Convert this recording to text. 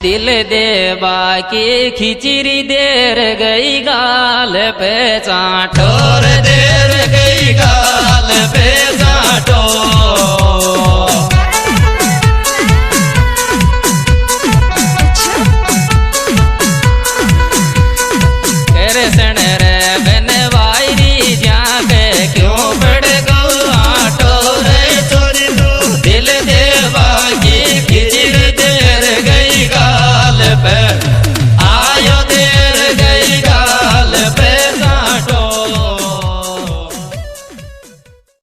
दिल दे बाकी खिचड़ी देर गई गाल पे चाटोर देर गई गाल पे चाटो करे सण रे बन